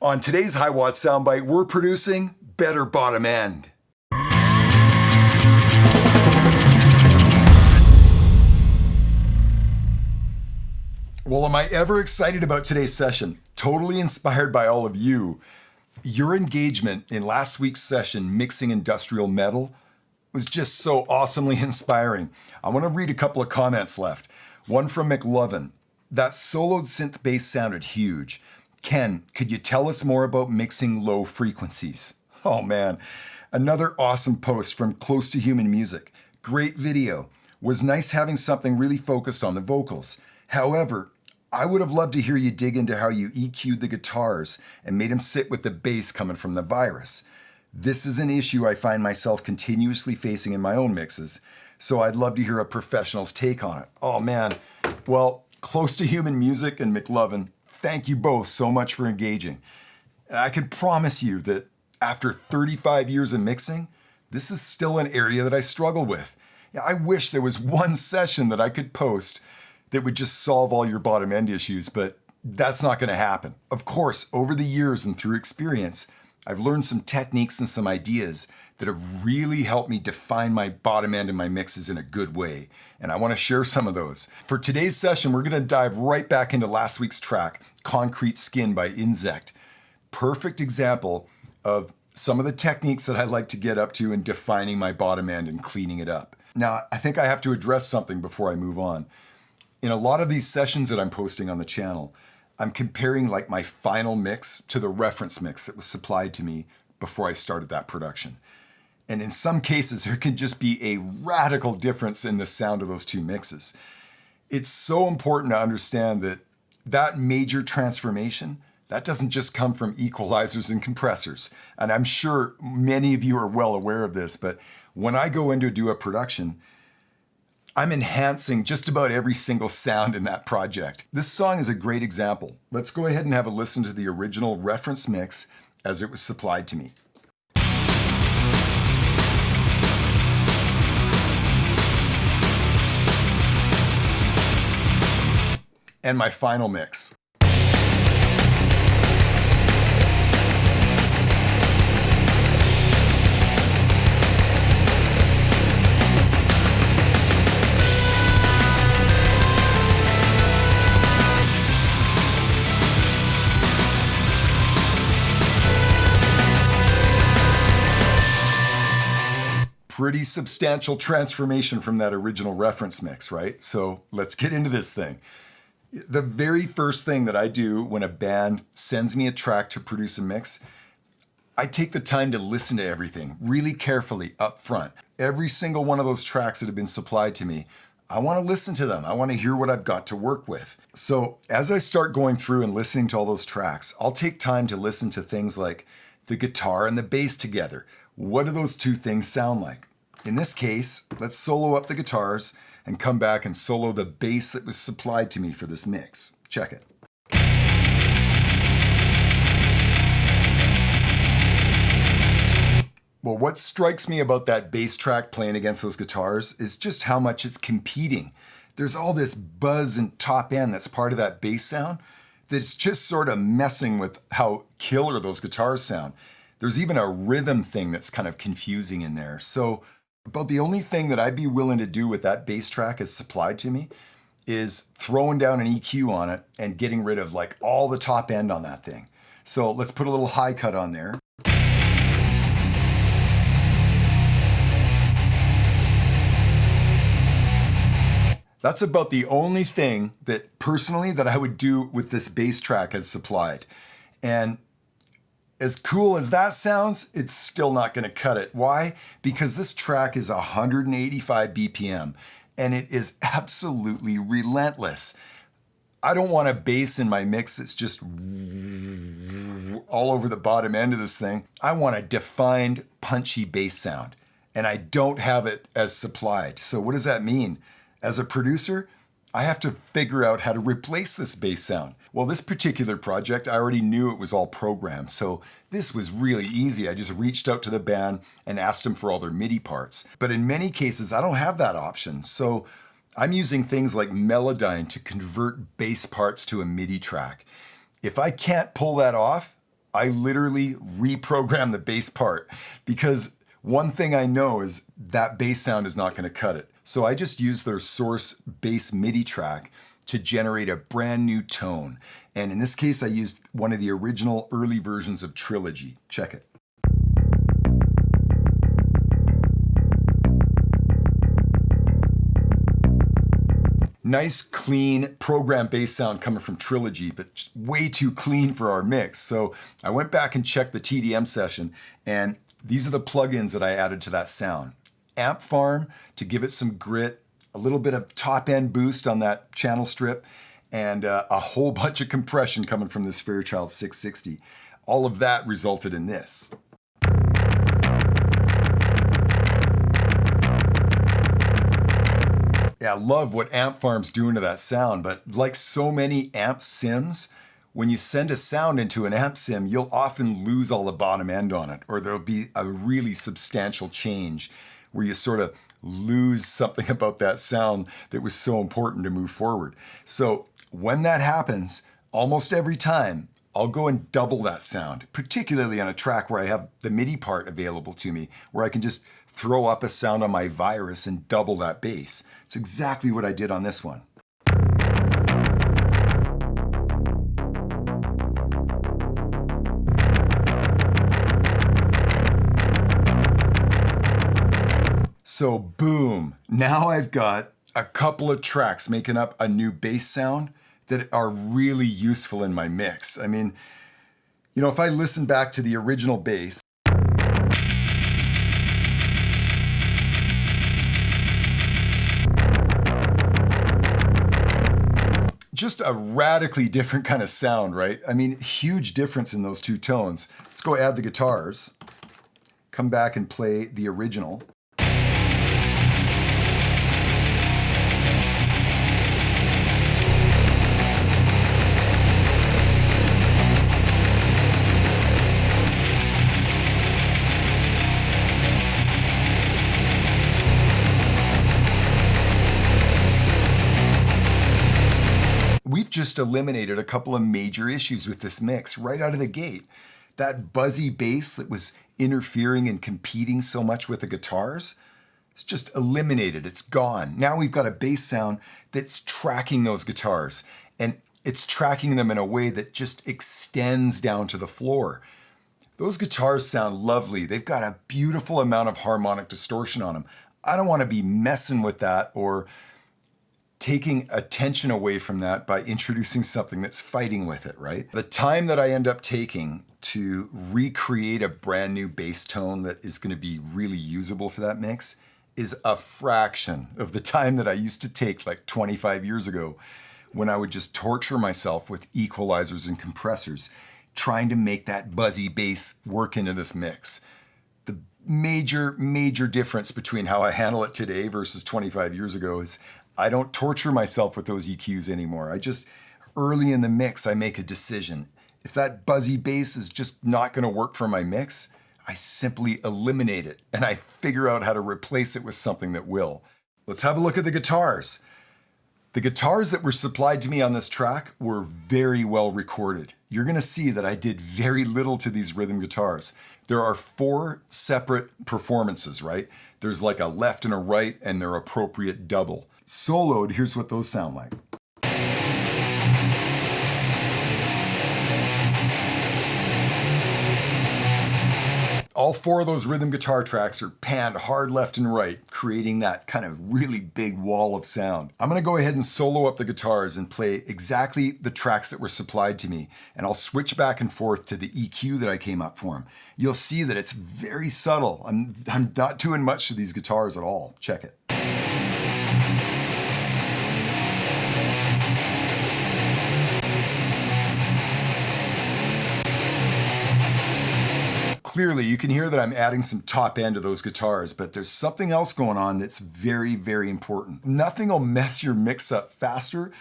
On today's Hiwatt soundbite, we're producing better bottom end. Well, am I ever excited about today's session? Totally inspired by all of you. Your engagement in last week's session, Mixing Industrial Metal, was just so awesomely inspiring. I want to read a couple of comments left. One from McLovin. That soloed synth bass sounded huge. Ken, could you tell us more about mixing low frequencies? Oh man. Another awesome post from Close to Human Music. Great video. Was nice having something really focused on the vocals. However, I would have loved to hear you dig into how you EQ'd the guitars and made them sit with the bass coming from the virus. This is an issue I find myself continuously facing in my own mixes, so I'd love to hear a professional's take on it. Oh man. Well, Close to Human Music and McLovin, thank you both so much for engaging. And I can promise you that after 35 years of mixing, this is still an area that I struggle with. I wish there was one session that I could post that would just solve all your bottom end issues, but that's not gonna happen. Of course, over the years and through experience, I've learned some techniques and some ideas that have really helped me define my bottom end in my mixes in a good way, and I wanna share some of those. For today's session, we're gonna dive right back into last week's track, Concrete Skin by Insect. Perfect example of some of the techniques that I like to get up to in defining my bottom end and cleaning it up. Now, I think I have to address something before I move on. In a lot of these sessions that I'm posting on the channel, I'm comparing like my final mix to the reference mix that was supplied to me before I started that production. And in some cases, there can just be a radical difference in the sound of those two mixes. It's so important to understand that that major transformation, that doesn't just come from equalizers and compressors. And I'm sure many of you are well aware of this, but when I go in to do a production, I'm enhancing just about every single sound in that project. This song is a great example. Let's go ahead and have a listen to the original reference mix as it was supplied to me. And my final mix. Pretty substantial transformation from that original reference mix, right? So let's get into this thing. The very first thing that I do when a band sends me a track to produce a mix, I take the time to listen to everything really carefully up front. Every single one of those tracks that have been supplied to me, I want to listen to them. I want to hear what I've got to work with. So as I start going through and listening to all those tracks, I'll take time to listen to things like the guitar and the bass together. What do those two things sound like? In this case, let's solo up the guitars and come back and solo the bass that was supplied to me for this mix. Check it. Well, what strikes me about that bass track playing against those guitars is just how much it's competing. There's all this buzz and top end that's part of that bass sound that's just sort of messing with how killer those guitars sound. There's even a rhythm thing that's kind of confusing in there. So about the only thing that I'd be willing to do with that bass track as supplied to me is throwing down an EQ on it and getting rid of like all the top end on that thing. So let's put a little high cut on there. That's about the only thing that personally that I would do with this bass track as supplied. And as cool as that sounds, it's still not gonna cut it. Why? Because this track is 185 BPM and it is absolutely relentless. I don't want a bass in my mix that's just all over the bottom end of this thing. I want a defined, punchy bass sound, and I don't have it as supplied. So what does that mean? As a producer, I have to figure out how to replace this bass sound. Well, this particular project, I already knew it was all programmed, so this was really easy. I just reached out to the band and asked them for all their MIDI parts. But in many cases, I don't have that option, so I'm using things like Melodyne to convert bass parts to a MIDI track. If I can't pull that off, I literally reprogrammed the bass part because one thing I know is that bass sound is not going to cut it. So I just used their source bass MIDI track to generate a brand new tone. And in this case, I used one of the original early versions of Trilogy. Check it. Nice, clean, program bass sound coming from Trilogy, but just way too clean for our mix. So I went back and checked the TDM session, and these are the plugins that I added to that sound. Amp Farm to give it some grit, a little bit of top end boost on that channel strip, and a whole bunch of compression coming from this Fairchild 660. All of that resulted in this. Yeah, I love what Amp Farm's doing to that sound, but like so many amp sims, when you send a sound into an amp sim, you'll often lose all the bottom end on it, or there'll be a really substantial change where you sort of lose something about that sound that was so important to move forward. So when that happens, almost every time, I'll go and double that sound, particularly on a track where I have the MIDI part available to me, where I can just throw up a sound on my virus and double that bass. It's exactly what I did on this one. So boom, now I've got a couple of tracks making up a new bass sound that are really useful in my mix. I mean, you know, if I listen back to the original bass, just a radically different kind of sound, right? I mean, huge difference in those two tones. Let's go add the guitars, come back and play the original. We've just eliminated a couple of major issues with this mix right out of the gate. That buzzy bass that was interfering and competing so much with the guitars, it's just eliminated, it's gone. Now we've got a bass sound that's tracking those guitars, and it's tracking them in a way that just extends down to the floor. Those guitars sound lovely. They've got a beautiful amount of harmonic distortion on them. I don't want to be messing with that or taking attention away from that by introducing something that's fighting with it, right? The time that I end up taking to recreate a brand new bass tone that is going to be really usable for that mix is a fraction of the time that I used to take like 25 years ago when I would just torture myself with equalizers and compressors trying to make that buzzy bass work into this mix. The major difference between how I handle it today versus 25 years ago is I don't torture myself with those EQs anymore. I just, early in the mix, I make a decision. If that buzzy bass is just not going to work for my mix, I simply eliminate it and I figure out how to replace it with something that will. Let's have a look at the guitars. The guitars that were supplied to me on this track were very well recorded. You're going to see that I did very little to these rhythm guitars. There are 4 separate performances, right? There's like a left and a right and their appropriate double. Soloed, here's what those sound like. All 4 of those rhythm guitar tracks are panned hard left and right, creating that kind of really big wall of sound. I'm gonna go ahead and solo up the guitars and play exactly the tracks that were supplied to me, and I'll switch back and forth to the EQ that I came up for them. You'll see that it's very subtle. I'm not doing much to these guitars at all. Check it. Clearly, you can hear that I'm adding some top end to those guitars, but there's something else going on that's very important. Nothing will mess your mix up faster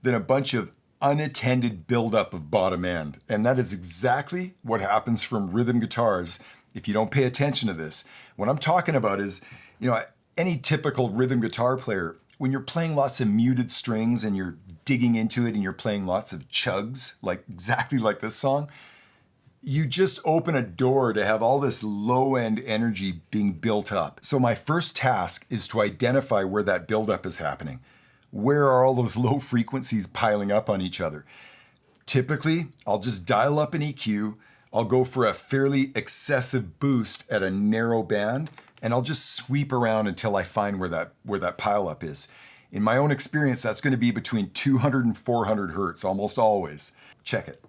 than a bunch of unattended buildup of bottom end. And that is exactly what happens from rhythm guitars if you don't pay attention to this. What I'm talking about is, you know, any typical rhythm guitar player, when you're playing lots of muted strings and you're digging into it and you're playing lots of chugs, like exactly like this song, You just open a door to have all this low end energy being built up. So, my first task is to identify where that buildup is happening. Where are all those low frequencies piling up on each other? Typically, I'll just dial up an EQ. I'll go for a fairly excessive boost at a narrow band, and I'll just sweep around until I find where that pileup is. In my own experience, that's going to be between 200 and 400 hertz almost always. Check it.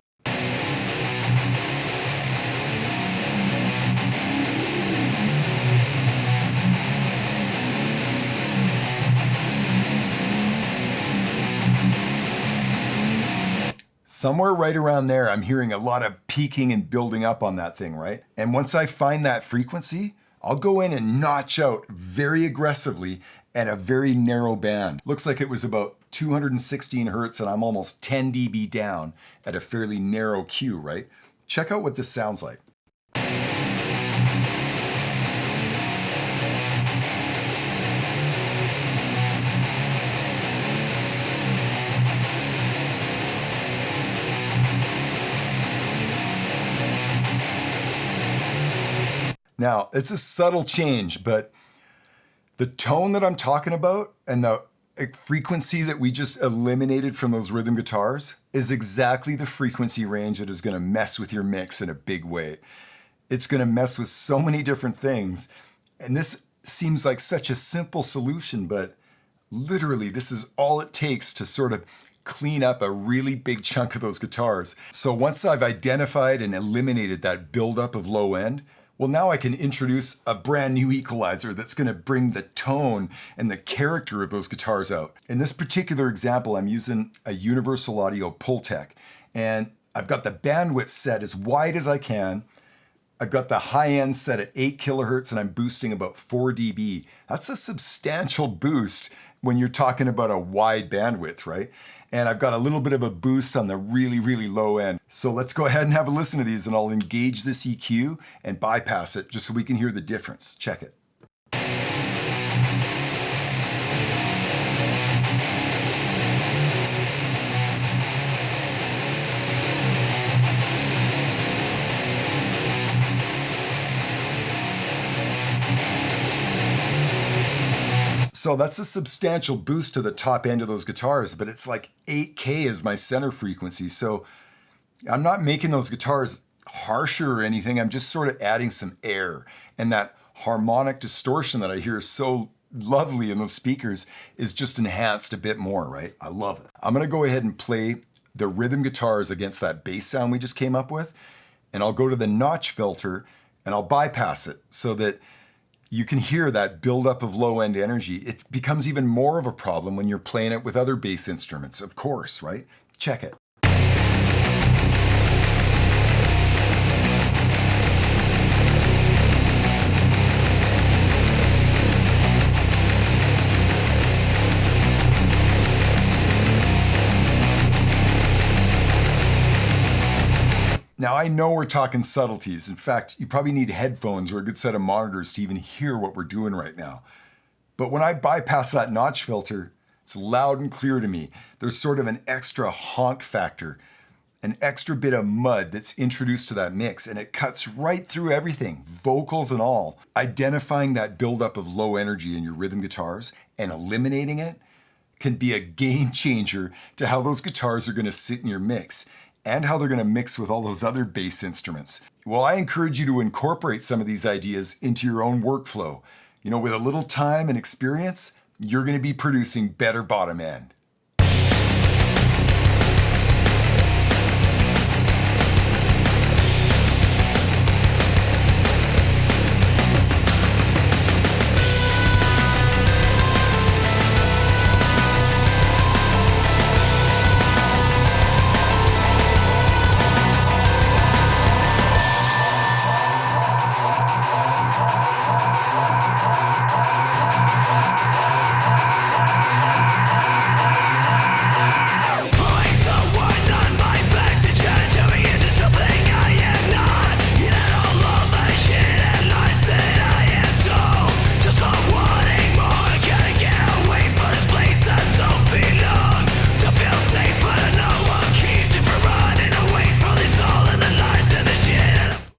Somewhere right around there, I'm hearing a lot of peaking and building up on that thing, right? And once I find that frequency, I'll go in and notch out very aggressively at a very narrow band. Looks like it was about 216 hertz and I'm almost 10 dB down at a fairly narrow Q, right? Check out what this sounds like. Now, it's a subtle change, but the tone that I'm talking about and the frequency that we just eliminated from those rhythm guitars is exactly the frequency range that is going to mess with your mix in a big way. It's going to mess with so many different things. And this seems like such a simple solution, but literally this is all it takes to sort of clean up a really big chunk of those guitars. So once I've identified and eliminated that buildup of low end, well, now I can introduce a brand new equalizer that's going to bring the tone and the character of those guitars out. In this particular example, I'm using a Universal Audio Pultec, and I've got the bandwidth set as wide as I can. I've got the high end set at 8 kilohertz and I'm boosting about 4 dB. That's a substantial boost when you're talking about a wide bandwidth, right? And I've got a little bit of a boost on the really, really low end. So let's go ahead and have a listen to these and I'll engage this EQ and bypass it just so we can hear the difference. Check it. So that's a substantial boost to the top end of those guitars, but it's like 8K is my center frequency. So I'm not making those guitars harsher or anything. I'm just sort of adding some air. And that harmonic distortion that I hear so lovely in those speakers is just enhanced a bit more, right? I love it. I'm going to go ahead and play the rhythm guitars against that bass sound we just came up with. And I'll go to the notch filter and I'll bypass it so that you can hear that buildup of low-end energy. It becomes even more of a problem when you're playing it with other bass instruments, of course, right? Check it. Now, I know we're talking subtleties. In fact, you probably need headphones or a good set of monitors to even hear what we're doing right now. But when I bypass that notch filter, it's loud and clear to me. There's sort of an extra honk factor, an extra bit of mud that's introduced to that mix, and it cuts right through everything, vocals and all. Identifying that buildup of low energy in your rhythm guitars and eliminating it can be a game changer to how those guitars are going to sit in your mix and how they're going to mix with all those other bass instruments. Well, I encourage you to incorporate some of these ideas into your own workflow. You know, with a little time and experience, you're going to be producing better bottom end.